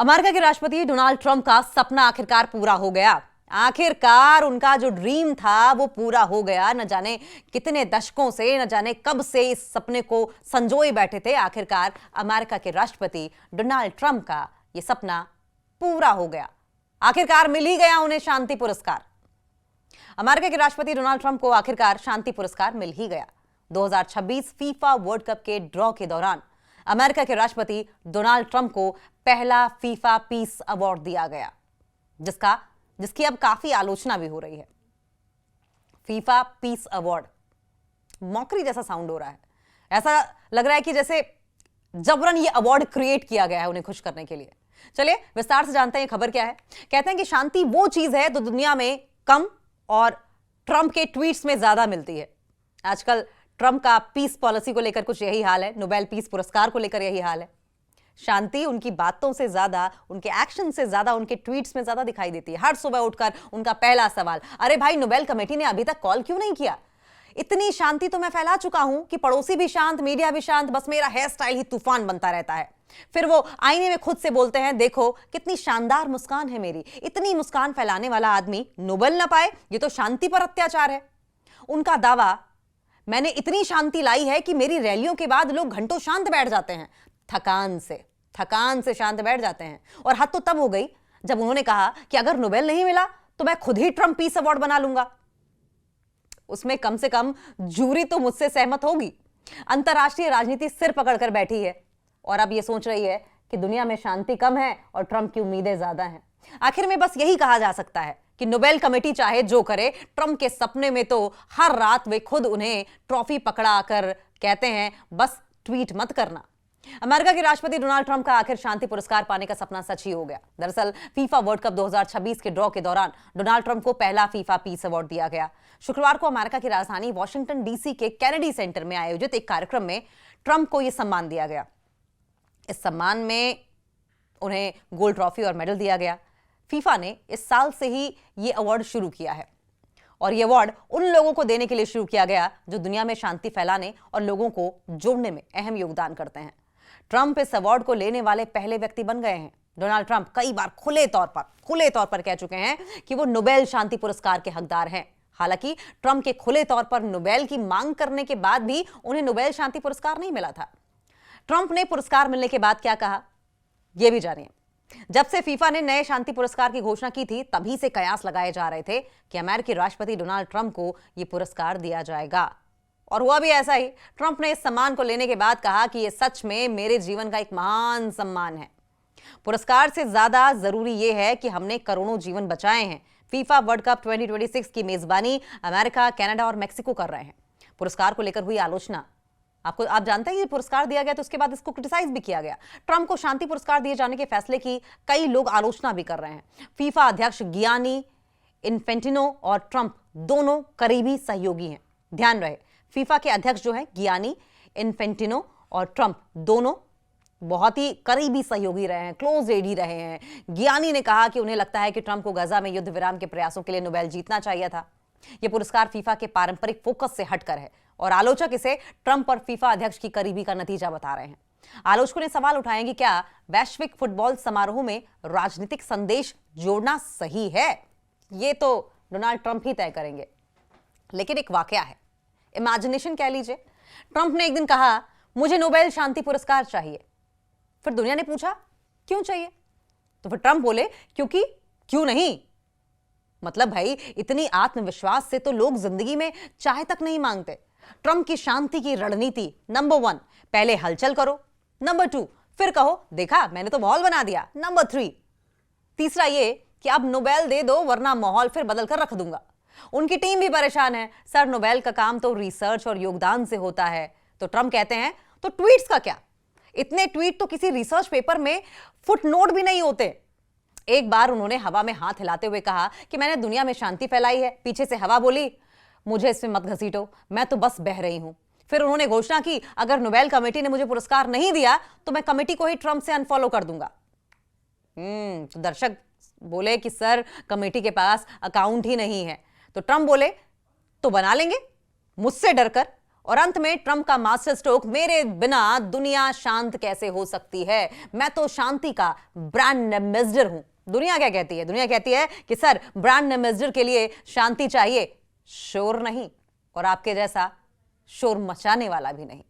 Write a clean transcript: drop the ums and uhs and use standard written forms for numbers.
America के राष्ट्रपति Donald Trump का सपना आखिरकार पूरा हो गया। आखिरकार उनका जो ड्रीम था वो पूरा हो गया। न जाने कितने दशकों से, न जाने कब से इस सपने को संजोए बैठे थे। आखिरकार अमेरिका के राष्ट्रपति डोनाल्ड ट्रंप का ये सपना पूरा हो गया। आखिरकार मिल ही गया उन्हें शांति पुरस्कार। अमेरिका के राष्ट्रपति डोनाल्ड ट्रंप को आखिरकार शांति पुरस्कार मिल ही गया। 2026 फीफा वर्ल्ड कप के ड्रॉ के दौरान अमेरिका के राष्ट्रपति डोनाल्ड ट्रंप को पहला फीफा पीस अवार्ड दिया गया, जिसकी अब काफी आलोचना भी हो रही है। फीफा पीस अवार्ड, मौकरी जैसा साउंड हो रहा है। ऐसा लग रहा है कि जैसे जबरन ये अवार्ड क्रिएट किया गया है उन्हें खुश करने के लिए। चलिए विस्तार से जानते हैं खबर क्या है। कहते हैं कि शांति वो चीज है जो दुनिया में कम और ट्रंप के ट्वीट्स में ज्यादा मिलती है। आजकल ट्रंप का पीस पॉलिसी को लेकर कुछ यही हाल है, नोबेल पीस पुरस्कार को लेकर यही हाल है। शांति उनकी बातों से ज्यादा, उनके एक्शन से ज्यादा, उनके ट्वीट्स में ज्यादा दिखाई देती है। हर सुबह उठकर उनका पहला सवाल, अरे भाई नोबेल कमेटी ने अभी तक कॉल क्यों नहीं किया? इतनी शांति तो मैं फैला चुका हूं कि पड़ोसी भी शांत, मीडिया भी शांत, बस मेरा हेयर स्टाइल ही तूफान बनता रहता है। फिर वो आईने में खुद से बोलते हैं, देखो कितनी शानदार मुस्कान है मेरी। इतनी मुस्कान फैलाने वाला आदमी नोबेल ना पाए, ये तो शांति पर अत्याचार है। उनका दावा, मैंने इतनी शांति लाई है कि मेरी रैलियों के बाद लोग घंटों शांत बैठ जाते हैं, थकान से शांत बैठ जाते हैं। और हद तो तब हो गई जब उन्होंने कहा कि अगर नोबेल नहीं मिला तो मैं खुद ही ट्रंप पीस अवार्ड बना लूंगा। उसमें कम से कम जूरी तो मुझसे सहमत होगी। अंतरराष्ट्रीय राजनीति सिर पकड़कर बैठी है और अब यह सोच रही है कि दुनिया में शांति कम है और ट्रंप की उम्मीदें ज्यादा हैं। आखिर में बस यही कहा जा सकता है कि नोबेल कमेटी चाहे जो करे, ट्रंप के सपने में तो हर रात वे खुद उन्हें ट्रॉफी पकड़ा कर कहते हैं, बस ट्वीट मत करना। अमेरिका के राष्ट्रपति डोनाल्ड ट्रंप का आखिर शांति पुरस्कार पाने का सपना सच ही हो गया। दरअसल फीफा वर्ल्ड कप 2026 के ड्रॉ के दौरान डोनाल्ड ट्रंप को पहला फीफा पीस अवार्ड दिया गया। शुक्रवार को अमेरिका की राजधानी वॉशिंगटन डीसी के कैनेडी सेंटर में आयोजित एक कार्यक्रम में ट्रंप को यह सम्मान दिया गया। इस सम्मान में उन्हें गोल्ड ट्रॉफी और मेडल दिया गया। फीफा ने इस साल से ही ये अवार्ड शुरू किया है और ये अवार्ड उन लोगों को देने के लिए शुरू किया गया जो दुनिया में शांति फैलाने और लोगों को जोड़ने में अहम योगदान करते हैं। ट्रंप इस अवार्ड को लेने वाले पहले व्यक्ति बन गए हैं। डोनाल्ड ट्रंप कई बार खुले तौर पर कह चुके हैं कि वो नोबेल शांति पुरस्कार के हकदार हैं। हालांकि ट्रंप के खुले तौर पर नोबेल की मांग करने के बाद भी उन्हें नोबेल शांति पुरस्कार नहीं मिला था। ट्रंप ने पुरस्कार मिलने के बाद क्या कहा, यह भी जानिए। जब से फीफा ने नए शांति पुरस्कार की घोषणा की थी, तभी से कयास लगाए जा रहे थे कि अमेरिकी राष्ट्रपति डोनाल्ड ट्रंप को यह पुरस्कार दिया जाएगा और हुआ भी ऐसा ही। ट्रंप ने इस सम्मान को लेने के बाद कहा कि यह सच में मेरे जीवन का एक महान सम्मान है। पुरस्कार से ज्यादा जरूरी यह है कि हमने करोड़ों जीवन बचाए हैं। फीफा वर्ल्ड कप 2026 की मेजबानी अमेरिका, कनाडा और मेक्सिको कर रहे हैं। पुरस्कार को लेकर हुई आलोचना, आप जानते हैं ये पुरस्कार दिया गया तो उसके बाद इसको क्रिटिसाइज भी किया गया। ट्रंप को शांति पुरस्कार दिए जाने के फैसले की कई लोग आलोचना भी कर रहे हैं। फीफा अध्यक्ष गियानी इन्फेंटिनो और ट्रंप दोनों करीबी सहयोगी हैं। ध्यान रहे, फीफा के अध्यक्ष जो है गियानी इन्फेंटिनो और ट्रंप दोनों बहुत ही करीबी सहयोगी रहे हैं, क्लोज एड ही रहे हैं। गियानी ने कहा कि उन्हें लगता है कि ट्रंप को गजा में युद्ध विराम के प्रयासों के लिए नोबेल जीतना चाहिए था। यह पुरस्कार फीफा के पारंपरिक फोकस से हटकर है और आलोचक इसे ट्रंप और फीफा अध्यक्ष की करीबी का नतीजा बता रहे हैं। आलोचकों ने सवाल उठाए कि क्या वैश्विक फुटबॉल समारोह में राजनीतिक संदेश जोड़ना सही है? यह तो डोनाल्ड ट्रंप ही तय करेंगे। लेकिन एक वाकया है, इमेजिनेशन कह लीजिए। ट्रंप ने एक दिन कहा, मुझे नोबेल शांति पुरस्कार चाहिए। फिर दुनिया ने पूछा, क्यों चाहिए? तो फिर ट्रंप बोले, क्योंकि क्यों नहीं। मतलब भाई, इतनी आत्मविश्वास से तो लोग जिंदगी में चाय तक नहीं मांगते। ट्रंप की शांति की रणनीति, नंबर 1, पहले हलचल करो। नंबर 2, फिर कहो, देखा मैंने तो माहौल बना दिया। नंबर 3, तीसरा ये कि अब नोबेल दे दो वरना माहौल फिर बदल कर रख दूंगा। उनकी टीम भी परेशान है, सर नोबेल का काम तो रिसर्च और योगदान से होता है। तो ट्रंप कहते हैं, तो ट्वीट्स का क्या? इतने ट्वीट तो किसी रिसर्च पेपर में फुटनोट भी नहीं होते। एक बार उन्होंने हवा में हाथ हिलाते हुए कहा कि मैंने दुनिया में शांति फैलाई है। पीछे से हवा बोली, मुझे इसमें मत घसीटो, मैं तो बस बह रही हूं। फिर उन्होंने घोषणा की, अगर नोबेल कमेटी ने मुझे पुरस्कार नहीं दिया तो मैं कमेटी को ही ट्रंप से अनफॉलो कर दूंगा। तो दर्शक बोले कि सर कमेटी के पास अकाउंट ही नहीं है। तो ट्रंप बोले, तो बना लेंगे मुझसे डरकर। और अंत में ट्रंप का मास्टर स्ट्रोक, मेरे बिना दुनिया शांत कैसे हो सकती है, मैं तो शांति का ब्रांड एम्बेसडर हूं। दुनिया क्या कहती है? दुनिया कहती है कि सर, ब्रांड एम्बेसडर के लिए शांति चाहिए, शोर नहीं, और आपके जैसा शोर मचाने वाला भी नहीं।